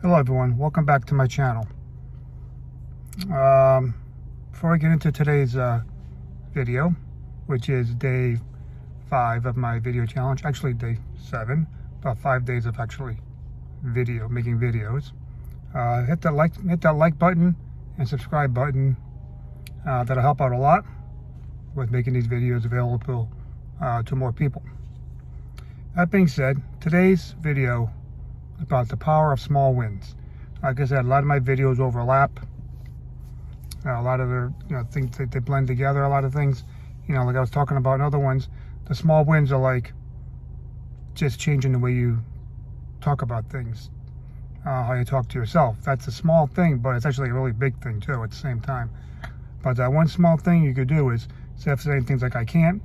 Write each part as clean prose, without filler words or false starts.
Hello everyone, welcome back to my channel. Before I get into today's video, which is day 5 of my video challenge, actually day 7, about 5 days of actually making videos. Hit that like button and subscribe button. That'll help out a lot with making these videos available to more people. That being said, today's video is about the power of small wins. Like I said, a lot of my videos overlap. A lot of their things they blend together. A lot of things, like I was talking about in other ones, the small wins are like just changing the way you talk about things, how you talk to yourself. That's a small thing, but it's actually a really big thing too at the same time. But that one small thing you could do is, instead of saying things like I can't,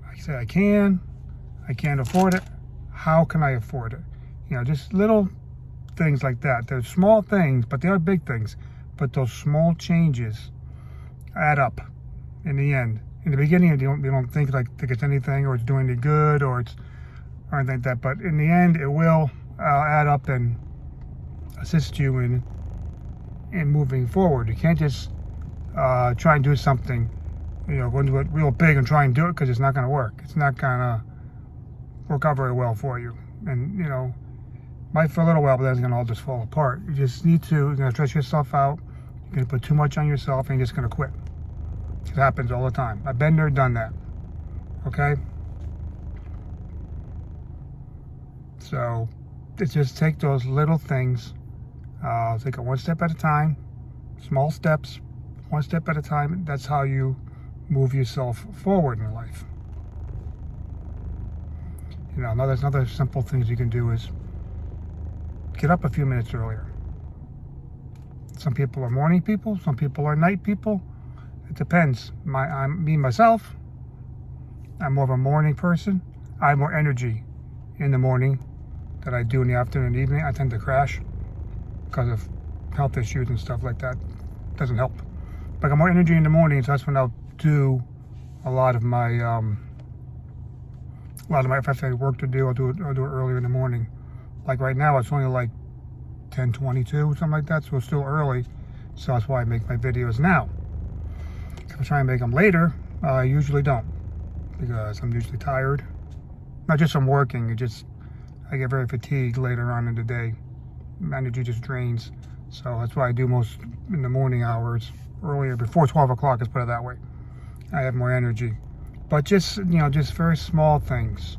I say I can. I can't afford it. How can I afford it? Just little things like that. They're small things, but they are big things. But those small changes add up in the end. In the beginning, you don't think like it's anything, or it's doing any good, or anything like that. But in the end, it will add up and assist you in moving forward. You can't just try and do something, go into it real big and try and do it, because it's not going to work. It's not going to work out very well for you. And, might for a little while, but then it's going to all just fall apart. You just need to, you're going to stress yourself out. You're going to put too much on yourself, and you're just going to quit. It happens all the time. I've been there, done that. Okay? So, just take those little things, take it one step at a time, small steps, one step at a time. That's how you move yourself forward in life. Another simple things you can do is get up a few minutes earlier. Some people are morning people, some people are night people. It depends. Myself, I'm more of a morning person. I have more energy in the morning than I do in the afternoon and evening. I tend to crash because of health issues and stuff like that. Doesn't help. But I got more energy in the morning, so that's when I'll do a lot of my if I have work to do, I'll do it earlier in the morning. Like right now, it's only like 10:22, something like that, so it's still early. So that's why I make my videos now. If I try and make them later, I usually don't, because I'm usually tired. Not just from working, I get very fatigued later on in the day. My energy just drains. So that's why I do most in the morning hours, earlier, before 12 o'clock, let's put it that way. I have more energy. But just very small things.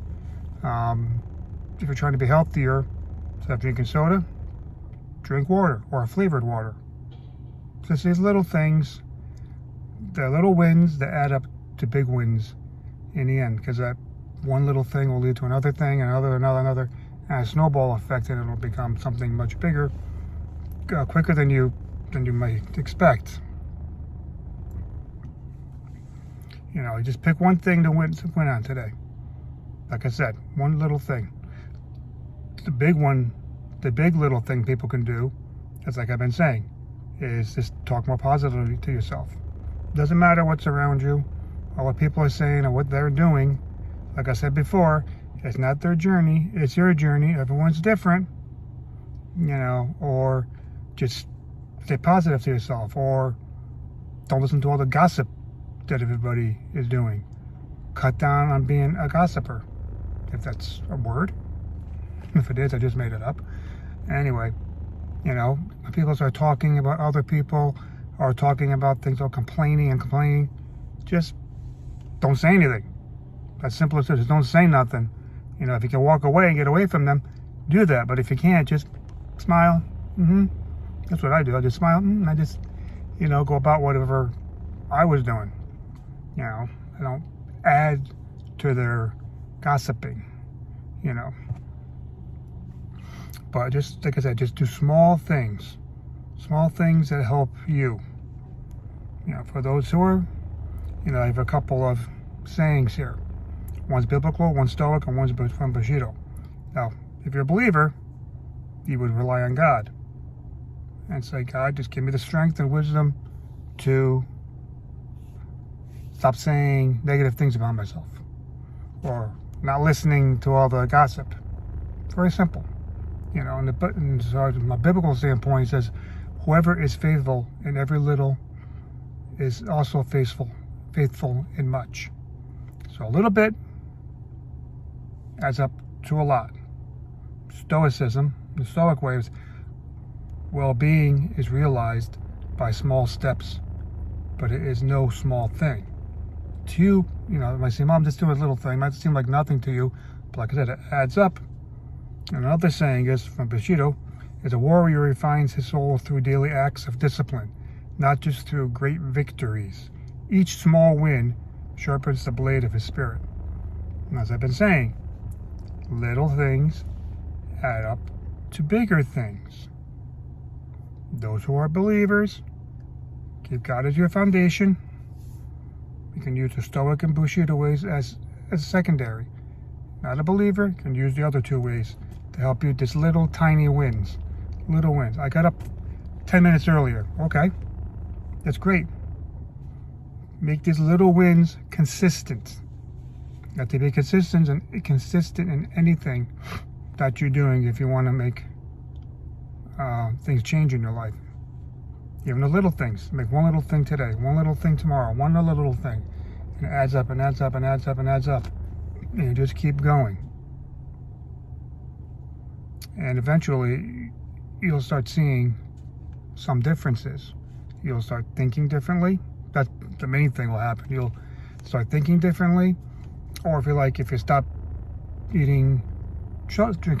If you're trying to be healthier, instead of drinking soda, drink water or flavored water. Just these little things, they're little wins that add up to big wins in the end, because that one little thing will lead to another thing, another, and a snowball effect, and it'll become something much bigger, quicker than you might expect. Just pick one thing to win on today. Like I said, one little thing. The big little thing people can do, as like I've been saying, is just talk more positively to yourself. Doesn't matter what's around you, or what people are saying, or what they're doing. Like I said before, it's not their journey, it's your journey. Everyone's different, or just stay positive to yourself, or don't listen to all the gossip that everybody is doing. Cut down on being a gossiper, if that's a word. If it is, I just made it up. Anyway, when people start talking about other people, or talking about things, or complaining, just don't say anything. As simple as it is, don't say nothing. If you can walk away and get away from them, do that. But if you can't, just smile. That's what I do. I just smile, and I just, go about whatever I was doing. I don't add to their gossiping, But just, like I said, just do small things that help you. For those who are, I have a couple of sayings here. One's biblical, one's Stoic, and one's from Bushido. Now, if you're a believer, you would rely on God and say, God, just give me the strength and wisdom to stop saying negative things about myself, or not listening to all the gossip. Very simple. You know, and so from a biblical standpoint, it says, whoever is faithful in every little is also faithful in much. So a little bit adds up to a lot. Stoicism, the Stoic ways, well-being is realized by small steps, but it is no small thing. To you, you know, it might seem, I'm just doing a little thing, it might seem like nothing to you, but like I said, it adds up. And another saying is, from Bushido, is a warrior refines his soul through daily acts of discipline, not just through great victories. Each small win sharpens the blade of his spirit. And as I've been saying, little things add up to bigger things. Those who are believers, keep God as your foundation. You can use the Stoic and Bushido ways as secondary. Not a believer, you can use the other two ways to help you. Just little tiny wins. Little wins. I got up 10 minutes earlier. Okay, that's great. Make these little wins consistent. You have to be consistent in anything that you're doing if you want to make things change in your life. Even the little things. Make one little thing today, one little thing tomorrow, one little thing. And it adds up and adds up and adds up and adds up. And you just keep going. And eventually, you'll start seeing some differences. You'll start thinking differently. That's the main thing will happen. You'll start thinking differently. Or if you stop drinking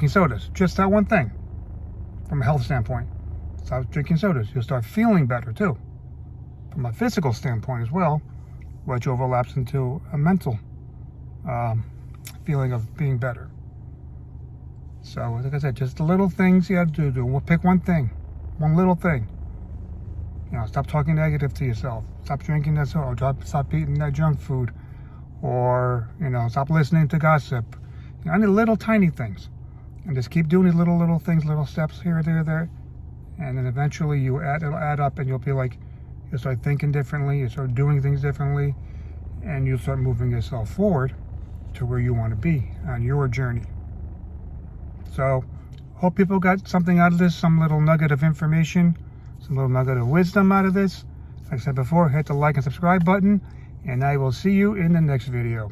sodas, just that one thing, from a health standpoint, stop drinking sodas, you'll start feeling better too. From a physical standpoint as well, which overlaps into a mental feeling of being better. So, like I said, just the little things you have to do. We'll pick one thing, one little thing. You know, stop talking negative to yourself. Stop drinking that soda. Stop eating that junk food. Or, you know, stop listening to gossip. You know, any little tiny things. And just keep doing these little things, little steps here, there. And then eventually it'll add up, and you'll be like, you'll start thinking differently, you start doing things differently, and you'll start moving yourself forward to where you want to be on your journey. So, hope people got something out of this, some little nugget of information, some little nugget of wisdom out of this. Like I said before, hit the like and subscribe button, and I will see you in the next video.